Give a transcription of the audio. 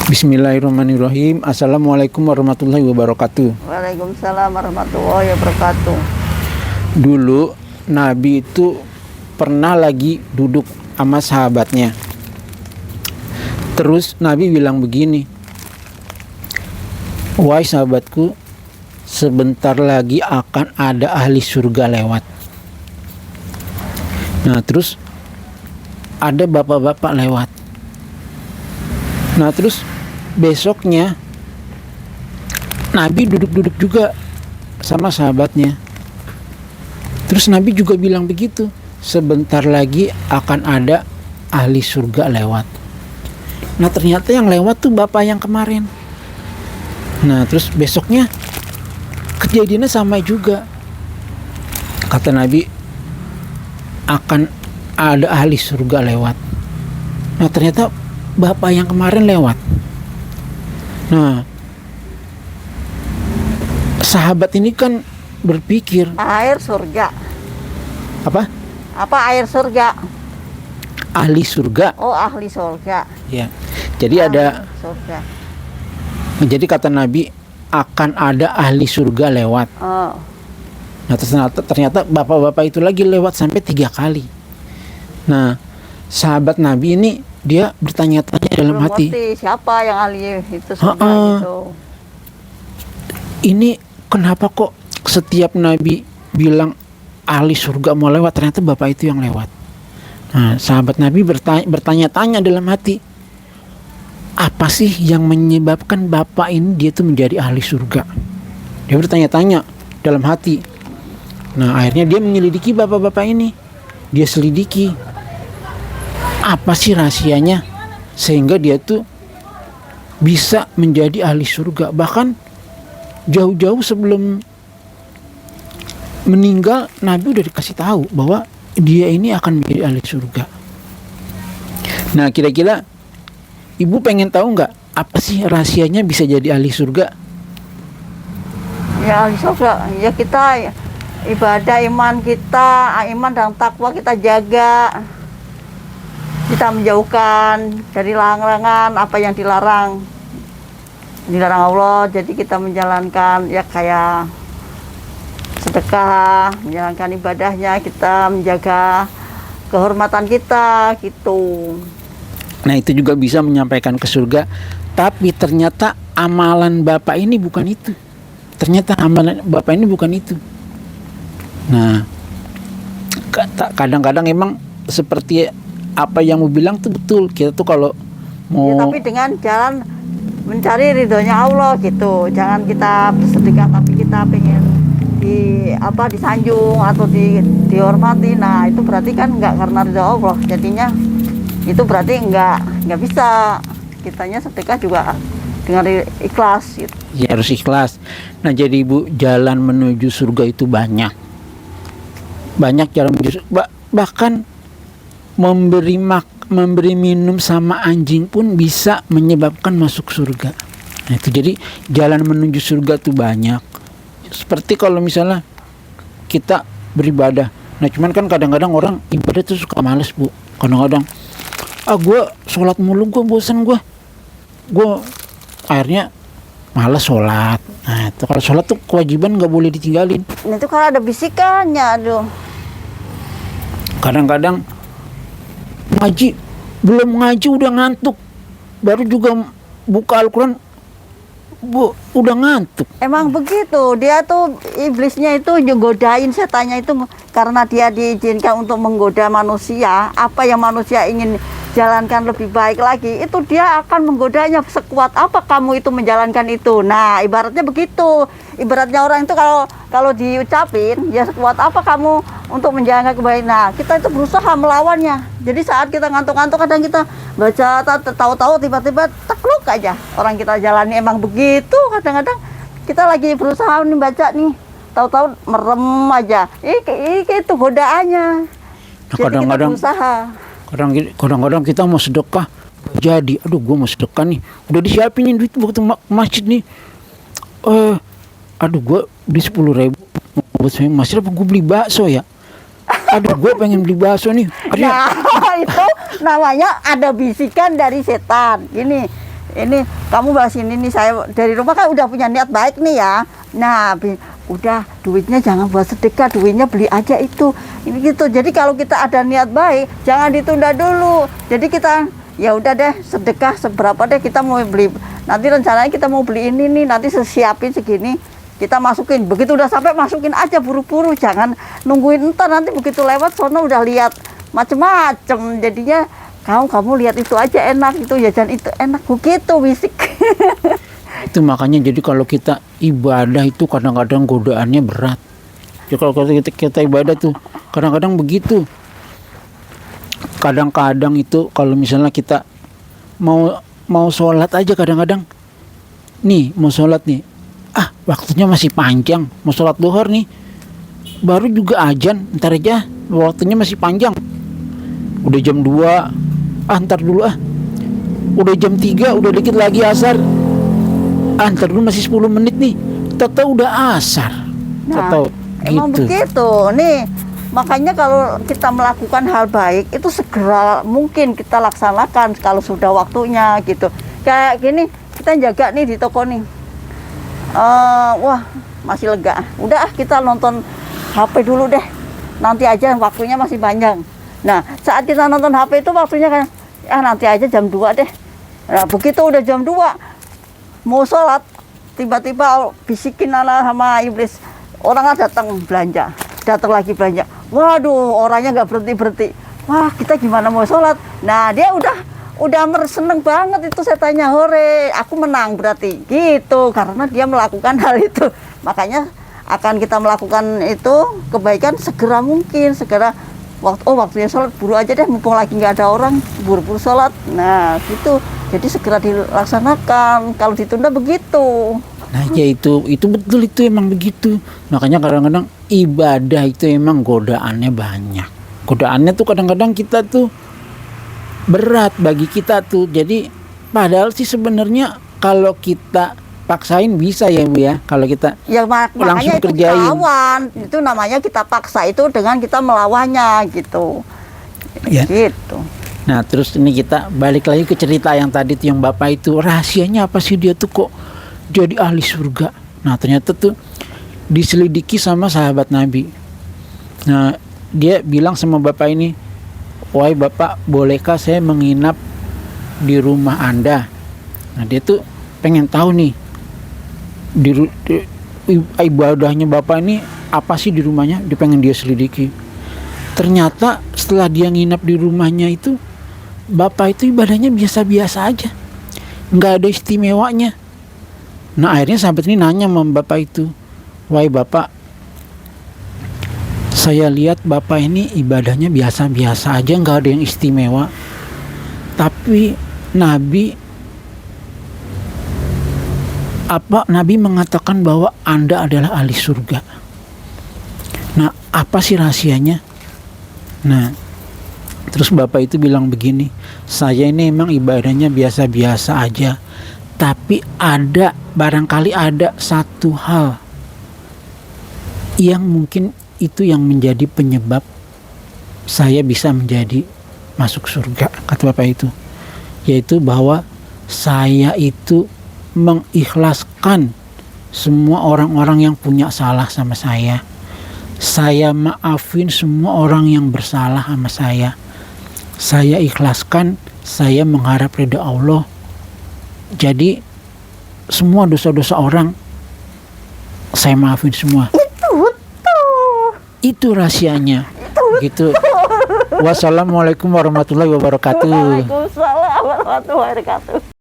Bismillahirrahmanirrahim. Assalamualaikum warahmatullahi wabarakatuh. Waalaikumsalam warahmatullahi wabarakatuh. Dulu Nabi itu pernah lagi duduk sama sahabatnya. Terus Nabi bilang begini, "Wahai sahabatku, sebentar lagi akan ada ahli surga lewat." Nah, terus ada bapak-bapak lewat. Nah, terus besoknya Nabi duduk-duduk juga sama sahabatnya. Terus Nabi juga bilang begitu, sebentar lagi akan ada ahli surga lewat. Nah, ternyata yang lewat tuh bapak yang kemarin. Nah, terus besoknya kejadiannya sama juga. Kata Nabi, akan ada ahli surga lewat. Nah, ternyata bapak yang kemarin lewat. Nah, sahabat ini kan berpikir, Air surga. apa? Apa air surga? Ahli surga. Oh, ahli surga. Ya. Jadi ada, Surga. jadi kata Nabi akan ada ahli surga lewat. Oh. Nah, ternyata bapak-bapak itu lagi lewat sampai 3 kali. Nah, sahabat Nabi ini dia bertanya-tanya dalam Belum hati, ngerti siapa yang ahli itu surga gitu. ini kenapa kok setiap Nabi bilang ahli surga mau lewat, ternyata bapak itu yang lewat. Nah, sahabat Nabi bertanya-tanya dalam hati, apa sih yang menyebabkan bapak ini dia tuh menjadi ahli surga? Dia bertanya-tanya dalam hati. Nah, akhirnya dia menyelidiki bapak-bapak ini. Dia selidiki, apa sih rahasianya sehingga dia tuh bisa menjadi ahli surga. Bahkan jauh-jauh sebelum meninggal, Nabi udah dikasih tahu bahwa dia ini akan menjadi ahli surga. Nah, kira-kira ibu pengen tahu nggak apa sih rahasianya bisa jadi ahli surga? Ya ahli surga. Ya kita ibadah iman dan takwa kita jaga. Kita menjauhkan dari larangan apa yang dilarang Allah. Jadi kita menjalankan ya kayak sedekah, menjalankan ibadahnya, kita menjaga kehormatan kita gitu. Nah, itu juga bisa menyampaikan ke surga. Tapi ternyata amalan bapak ini bukan itu. Ternyata amalan bapak ini bukan itu. Nah, kadang-kadang emang seperti apa yang mau bilang tuh betul. Kita tuh kalau mau Ya, tapi dengan jalan mencari ridhonya Allah gitu. Jangan kita bersedekah tapi kita pengen disanjung atau dihormati. Nah, itu berarti kan enggak karena ridho Allah. Jadinya itu berarti enggak bisa. Kitanya sedekah juga dengan ikhlas gitu. ya harus ikhlas. Nah, jadi ibu, jalan menuju surga itu banyak jalan menuju surga. Bahkan memberi minum sama anjing pun bisa menyebabkan masuk surga. Nah, itu jadi jalan menuju surga tuh banyak. Seperti kalau misalnya kita beribadah. Nah, cuman kan kadang-kadang orang ibadah tuh suka males, Bu. Kadang-kadang gue sholat mulu, gue bosan, gue akhirnya malas sholat. Nah, itu kalau sholat tuh kewajiban nggak boleh ditinggalin. Itu kalau ada bisikannya, aduh. Kadang-kadang belum ngaji udah ngantuk, baru juga buka Al-Quran udah ngantuk. Emang begitu, dia tuh iblisnya itu godain setannya itu karena dia diizinkan untuk menggoda manusia. Apa yang manusia ingin jalankan lebih baik lagi, itu dia akan menggodanya. Sekuat apa kamu itu menjalankan itu. Nah, ibaratnya begitu. Ibaratnya orang itu kalau diucapin, ya sekuat apa kamu untuk menjalankan kebaikan. Nah, kita itu berusaha melawannya. Jadi saat kita ngantuk-ngantuk, kadang kita baca, tahu-tahu tiba-tiba tekluk aja orang kita jalani. Emang begitu, kadang-kadang kita lagi berusaha nih baca nih, tahu-tahu merem aja. Itu godaannya. Jadi Kadang-kadang kita berusaha. Kadang-kadang kita mau sedekah, jadi aduh gue mau sedekah nih, udah disiapinin duit buat masjid nih, aduh gue beli 10.000 buat masjid, apa gue beli bakso ya, aduh gue pengen beli bakso nih. Nah, itu namanya ada bisikan dari setan. Gini, ini kamu bahas ini nih, saya dari rumah kan udah punya niat baik nih ya. Nah, udah duitnya jangan buat sedekah, duitnya beli aja itu. Ini gitu. Jadi kalau kita ada niat baik, jangan ditunda dulu. Jadi kita ya udah deh sedekah seberapa deh kita mau beli. Nanti rencananya kita mau beli ini nih, nanti siapin segini. Kita masukin, begitu udah sampai masukin aja buru-buru, jangan nungguin entar nanti begitu lewat sono udah lihat macem-macem. Jadinya kamu lihat itu aja enak, itu jajan itu enak begitu bisik. Itu makanya jadi kalau kita ibadah itu kadang-kadang godaannya berat. Ya kalau kita ibadah tuh kadang-kadang begitu. Kadang-kadang itu kalau misalnya kita mau sholat aja kadang-kadang nih mau sholat nih, waktunya masih panjang, mau sholat duhur nih baru juga azan, ntar aja waktunya masih panjang, udah jam 2, ntar dulu udah jam 3, udah dikit lagi asar, ntar dulu masih 10 menit nih, tahu udah asar. Nah, emang gitu. Begitu nih. Makanya kalau kita melakukan hal baik itu segera mungkin kita laksanakan kalau sudah waktunya gitu. Kayak gini, kita jaga nih di toko nih. Wah, masih lega. Udah kita nonton HP dulu deh. Nanti aja waktunya masih panjang. Nah, saat kita nonton HP itu waktunya kan nanti aja jam 2 deh. Nah, begitu udah jam 2 mau sholat, tiba-tiba bisikin sama iblis. Orang datang belanja, datang lagi belanja. Waduh, orangnya nggak berhenti. Wah, kita gimana mau sholat? Nah, dia udah seneng banget itu setannya, hore, aku menang berarti gitu, karena dia melakukan hal itu. Makanya akan kita melakukan itu kebaikan segera mungkin, waktunya sholat buru aja deh, mumpung lagi nggak ada orang, buru-buru sholat. Nah gitu, jadi segera dilaksanakan, kalau ditunda begitu. Nah ya itu betul, itu emang begitu. Makanya kadang-kadang ibadah itu emang godaannya banyak. Godaannya tuh kadang-kadang kita tuh berat bagi kita tuh. Jadi padahal sih sebenarnya kalau kita paksain bisa ya Bu ya. Kalau kita makanya itu kerjain. Kita lawan. Itu namanya kita paksa itu dengan kita melawannya gitu. Ya. Gitu. Nah terus ini kita balik lagi ke cerita yang tadi tuh, yang Bapak itu rahasianya apa sih dia tuh kok jadi ahli surga. Nah ternyata tuh diselidiki sama sahabat Nabi. Nah dia bilang sama Bapak ini, wahai Bapak, bolehkah saya menginap di rumah Anda? Nah dia tuh pengen tahu nih ibadahnya Bapak ini apa sih di rumahnya, dia pengen dia selidiki. Ternyata setelah dia nginap di rumahnya itu, Bapak itu ibadahnya biasa-biasa aja, nggak ada istimewanya. Nah akhirnya sahabat ini nanya sama Bapak itu, wahai Bapak, saya lihat Bapak ini ibadahnya biasa-biasa aja, nggak ada yang istimewa. Tapi Nabi mengatakan bahwa Anda adalah ahli surga. Nah apa sih rahasianya? Nah terus Bapak itu bilang begini, saya ini emang ibadahnya biasa-biasa aja, tapi barangkali ada satu hal yang mungkin itu yang menjadi penyebab saya bisa masuk surga, kata Bapak itu, yaitu bahwa saya itu mengikhlaskan semua orang-orang yang punya salah sama saya. Saya maafin semua orang yang bersalah sama saya. Saya ikhlaskan, saya mengharap ridha Allah. Jadi semua dosa-dosa orang saya maafin semua. Itu rahasianya. Gitu. Wassalamualaikum warahmatullahi wabarakatuh. Waalaikumsalam warahmatullahi wabarakatuh.